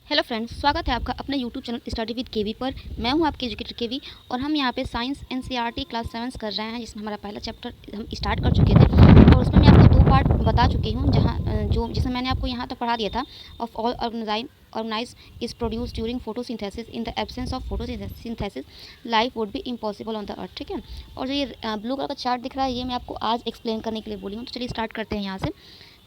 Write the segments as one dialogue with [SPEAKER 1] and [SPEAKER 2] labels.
[SPEAKER 1] Hello friends, स्वागत है आपका अपने यूट्यूब चैनल स्टडी विद केवी पर। मैं हूं आपके एजुकेटर केवी और हम यहां पे साइंस एनसीईआरटी क्लास 7 कर रहे हैं, जिसमें हमारा पहला चैप्टर हम स्टार्ट कर चुके थे और उसमें मैं आपको 2 पार्ट बता चुकी हूं, जिसमें मैंने आपको यहां तक पढ़ा दिया था। Of all organise is produce during photosynthesis. In the absence of photosynthesis life would be impossible on the earth. ठीक है, और जो ये ब्लू कलर का चार्ट दिख रहा है, ये मैं आपको आज एक्सप्लेन करने के लिए बोली हूँ। तो चलिए स्टार्ट करते हैं यहाँ से।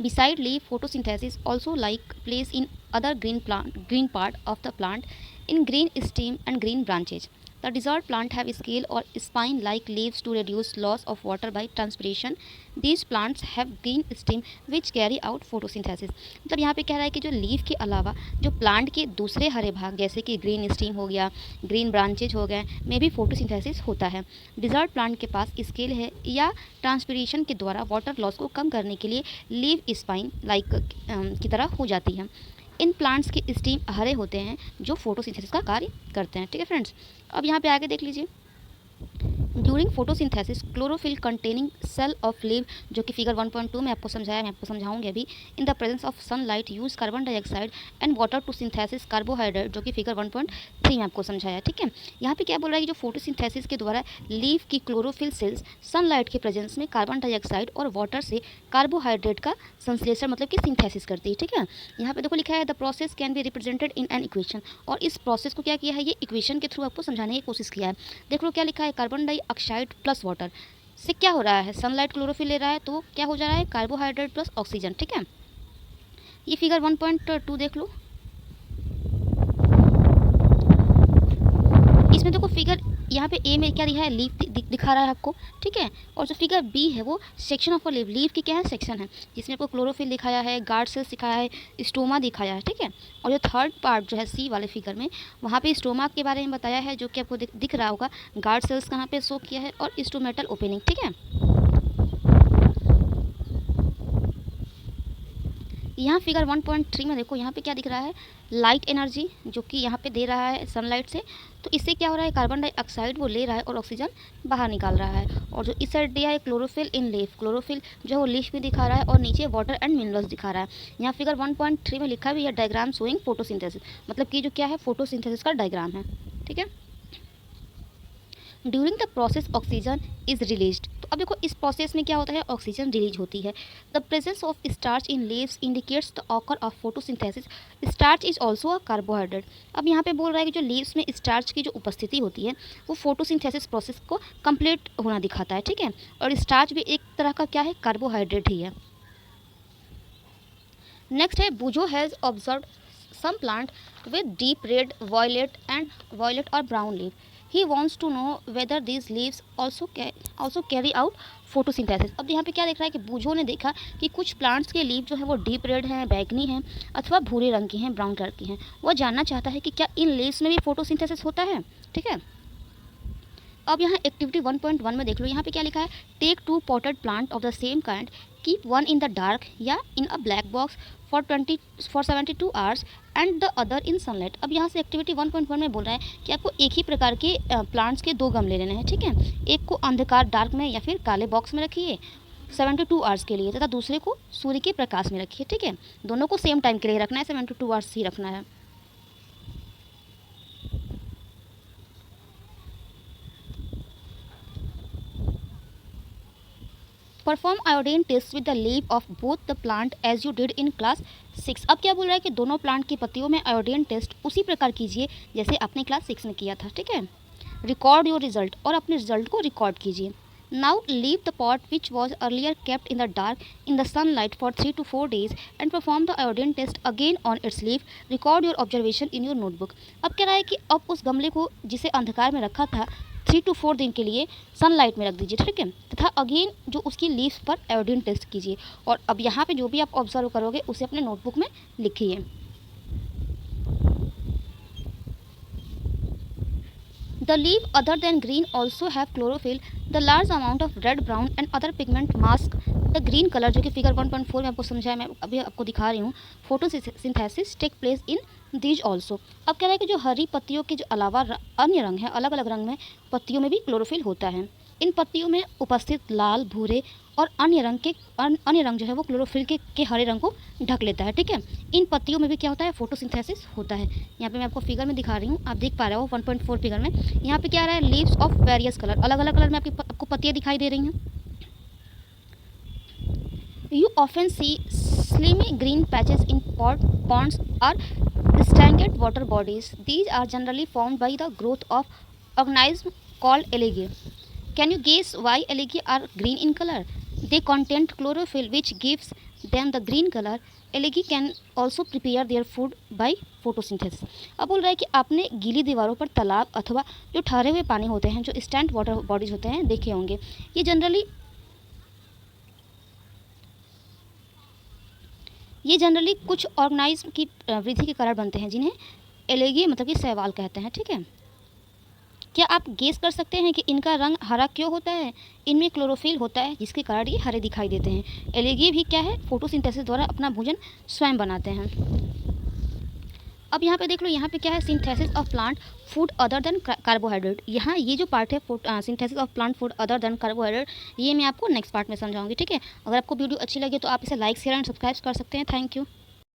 [SPEAKER 1] Beside leaf photosynthesis also like plays in other green part of the plant in green stem and green branches. The desired plant have scale or spine like leaves to reduce loss of water by transpiration. These plants have green stem which carry out photosynthesis. मतलब यहाँ पे कह रहा है कि जो leaf के अलावा जो प्लांट के दूसरे हरे भाग जैसे कि ग्रीन स्टेम हो गया, ग्रीन ब्रांचेज हो गए, में भी फोटोसिंथेसिस होता है। डिजर्ट प्लांट के पास स्केल है या ट्रांसपिरेशन के द्वारा वाटर लॉस को कम करने के लिए लीव स्पाइन लाइक की तरह हो जाती है। इन प्लांट्स के स्टेम हरे होते हैं जो फोटोसिंथेसिस का कार्य करते हैं। ठीक है फ्रेंड्स, अब यहाँ पे आगे देख लीजिए। During photosynthesis chlorophyll containing cell of leave, जो कि फिगर 1.2 में आपको समझाया, मैं आपको समझाऊंगी अभी। In the presence of sunlight use carbon dioxide and water to synthesis carbohydrate, जो कि फिगर 1.3 में आपको समझाया। ठीक है, यहाँ पे क्या बोल रहा है कि जो फोटोसिंथेसिस के द्वारा लीव की क्लोरोफिल सेल्स सनलाइट के प्रेजेंस में कार्बन डाइऑक्साइड और वाटर से कार्बोहाइड्रेट का संश्लेषण मतलब कि सिंथेसिस करती है। ठीक है, यहाँ पे देखो लिखा है the process can be represented in an equation, और इस प्रोसेस को क्या किया है, ये इक्वेशन के थ्रू आपको समझाने की कोशिश किया है। देख लो क्या लिखा है, कार्बन डाइऑक्साइड प्लस वाटर से क्या हो रहा है, सनलाइट क्लोरोफिल ले रहा है तो क्या हो जा रहा है, कार्बोहाइड्रेट प्लस ऑक्सीजन। ठीक है, ये फिगर 1.2 देख लो। इसमें देखो फिगर यहाँ पे ए में क्या दिखा है, लीफ दिखा रहा है आपको। ठीक है, और जो फिगर बी है वो section of a leaf, leaf की क्या है, सेक्शन है, जिसमें आपको क्लोरोफिल दिखाया है, गार्ड सेल्स दिखाया है, स्टोमा दिखाया है। ठीक है, और जो थर्ड पार्ट जो है सी वाले फिगर में, वहाँ पे स्टोमा के बारे में बताया है, जो कि आपको दिख रहा होगा। गार्ड सेल्स कहाँ पे शो किया है और स्टोमेटल ओपनिंग। ठीक है, यहाँ फिगर 1.3 में देखो, यहाँ पे क्या दिख रहा है, लाइट एनर्जी जो कि यहाँ पे दे रहा है सनलाइट से। तो इससे क्या हो रहा है, कार्बन डाइऑक्साइड वो ले रहा है और ऑक्सीजन बाहर निकाल रहा है। और जो इस साइड दिया है क्लोरोफिल इन लीफ, क्लोरोफिल जो है वो लीफ में दिखा रहा है और नीचे वाटर एंड मिनरल्स दिखा रहा है। यहाँ फिगर 1.3 में लिखा भी है डायग्राम शोइंग फोटोसिंथेसिस, मतलब कि जो क्या है, फोटोसिंथेसिस का डायग्राम है। ठीक है, during the process oxygen is released. तो अब देखो इस प्रोसेस में क्या होता है, ऑक्सीजन रिलीज होती है। The presence of starch in leaves indicates the occur of photosynthesis. Starch is also a carbohydrate. अब यहाँ पे बोल रहा है कि जो लीव्स में स्टार्च की जो उपस्थिति होती है वो फोटोसिंथेसिस प्रोसेस को कंप्लीट होना दिखाता है। ठीक है, और स्टार्च भी एक तरह का क्या है, कार्बोहाइड्रेट ही है। नेक्स्ट है, बूजो has observe some plant with deep red, violet or brown leaf. He wants to know whether these leaves also carry out photosynthesis. अब यहाँ पे क्या देख रहा है कि बूझो ने देखा कि कुछ प्लांट्स के लीफ जो है वो डीप रेड हैं, बैगनी हैं अथवा भूरे रंग की हैं, ब्राउन कलर की हैं। वह जानना चाहता है कि क्या इन लीव्स में भी फोटोसिंथेसिस होता है। ठीक है, अब यहाँ एक्टिविटी 1.1 में देख लो, यहाँ पे क्या लिखा है, take 2 potted plant of the same kind, keep one in the dark या in a black box for 72 hours and the other in sunlight. अब यहाँ से एक्टिविटी 1.1 में बोल रहा है कि आपको एक ही प्रकार के प्लांट्स के 2 गमले लेने हैं। ठीक है, एक को अंधकार डार्क में या फिर काले बॉक्स में रखिए 72 आवर्स के लिए, तथा दूसरे को सूर्य के प्रकाश में रखिए। ठीक है, दोनों को सेम टाइम के लिए रखना है, 72 आवर्स ही रखना है। Perform iodine test with the leaf of both the plant as you did in class 6। अब क्या बोल रहा है कि दोनों प्लांट की पत्तियों में आयोडीन टेस्ट उसी प्रकार कीजिए जैसे आपने क्लास 6 में किया था। ठीक है, रिकॉर्ड योर रिजल्ट, और अपने रिजल्ट को रिकॉर्ड कीजिए। Now leave the pot which was earlier kept in the dark in the sunlight for 3 to 4 days and perform the iodine test again on its leaf. Record your observation in your notebook. अब कह रहा है कि अब उस गमले को जिसे अंधकार में रखा था 3 to 4 दिन के लिए सनलाइट में रख दीजिए। ठीक है, तथा अगेन जो उसकी लीव्स पर आयोडीन टेस्ट कीजिए। और अब यहाँ पे जो भी आप ऑब्जर्व करोगे उसे अपने नोटबुक में लिखिए। The leaf other than green also have chlorophyll. The large amount of red, brown and other pigment mask the green color, जो कि फिगर 1.4 में आपको समझाया, मैं अभी आपको दिखा रही हूँ। Photosynthesis take place in these also. अब कह रहा है कि जो हरी पत्तियों के जो अलावा अन्य रंग हैं, अलग अलग रंग में पत्तियों में भी क्लोरोफिल होता है। इन पत्तियों में उपस्थित लाल, भूरे और अन्य रंग जो है वो क्लोरोफिल के हरे रंग को ढक लेता है। ठीक है, इन पत्तियों में भी क्या होता है, फोटोसिंथेसिस होता है। यहाँ पे मैं आपको फिगर में दिखा रही हूँ, आप देख पा रहे हो 1.4 फिगर में। यहाँ पे क्या आ रहा है, लीव्स ऑफ वेरियस कलर, अलग अलग कलर में आपको पत्तियाँ दिखाई दे रही हैं। You often see slimy green patches in ponds or stagnant water bodies. These are generally formed by the growth of organisms called algae. Can you guess why algae are green in color? They contain chlorophyll, which gives them the green color. Algae can also prepare their food by photosynthesis. अब बोल रहा है कि आपने गीली दीवारों पर तालाब अथवा जो ठहरे हुए पानी होते हैं, जो स्टैंड वाटर बॉडीज होते हैं, देखे होंगे। ये जनरली कुछ ऑर्गेनाइज्म की वृद्धि के कारण बनते हैं, जिन्हें एलेगी मतलब कि शैवाल कहते हैं। ठीक है, क्या आप गेस कर सकते हैं कि इनका रंग हरा क्यों होता है? इनमें क्लोरोफिल होता है, जिसके कारण ये हरे दिखाई देते हैं। एलेगी भी क्या है, फोटोसिंथेसिस द्वारा अपना भोजन स्वयं बनाते हैं। अब यहाँ पे देख लो, यहाँ पे क्या है, synthesis of plant food other than carbohydrate. यहाँ ये जो पार्ट है synthesis of plant food other than carbohydrate, ये मैं आपको नेक्स्ट पार्ट में समझाऊंगी। ठीक है, अगर आपको वीडियो अच्छी लगे तो आप इसे लाइक शेयर एंड सब्सक्राइब कर सकते हैं। Thank you.